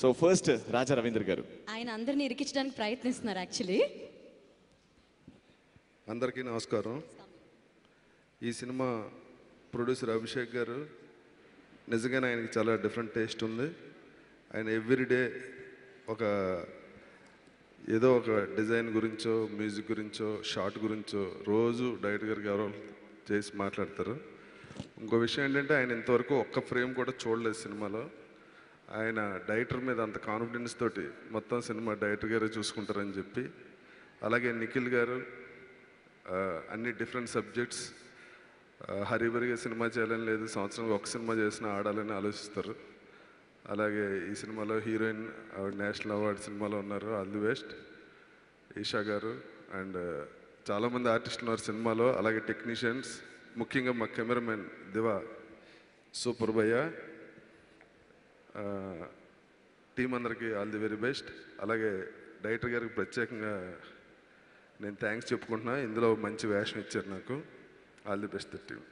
So first Raja Ravindra గారు. ఆయన అందరిని ఇరికించడానికి ప్రయత్నిస్తున్నారు యాక్చువల్లీ. అందరికీ నమస్కారం. ఈ సినిమా ప్రొడ్యూసర్ అభిషేక్ గారు నిజంగానే ఆయనకి చాలా డిఫరెంట్ టేస్ట్ ఉంది. ఆయన ఎవ్రీడే ఏదో ఒక డిజైన్ గురించో, మ్యూజిక్ గురించో, షార్ట్ గురించో రోజు డైరెక్టర్ గారికి ఎవరో చేసి మాట్లాడతారు. ఇంకో విషయం ఏంటంటే ఆయన ఇంతవరకు ఒక్క ఫ్రేమ్ కూడా చూడలేదు సినిమాలో. ఆయన డైరెక్టర్ మీద అంత కాన్ఫిడెన్స్ తోటి మొత్తం సినిమా డైరెక్టర్ గారే చూసుకుంటారని చెప్పి, అలాగే నిఖిల్ గారు అన్ని డిఫరెంట్ సబ్జెక్ట్స్, హరిబరిగా సినిమా చేయాలని లేదు, సంవత్సరంలో ఒక సినిమా చేసినా ఆడాలని ఆలోచిస్తారు. అలాగే ఈ సినిమాలో హీరోయిన్ నేషనల్ అవార్డు సినిమాలో ఉన్నారు, ఆల్ ది బెస్ట్. ఈషా గారు అండ్ చాలామంది ఆర్టిస్టులు ఉన్నారు సినిమాలో, అలాగే టెక్నీషియన్స్, ముఖ్యంగా మా కెమెరామెన్ దివా సూపర్ భయ్య. టీం అందరికీ ఆల్ ది వెరీ బెస్ట్. అలాగే డైరెక్టర్ గారికి ప్రత్యేకంగా నేను థ్యాంక్స్ చెప్పుకుంటున్నా, ఇందులో మంచి వేషం ఇచ్చారు నాకు. All the best team.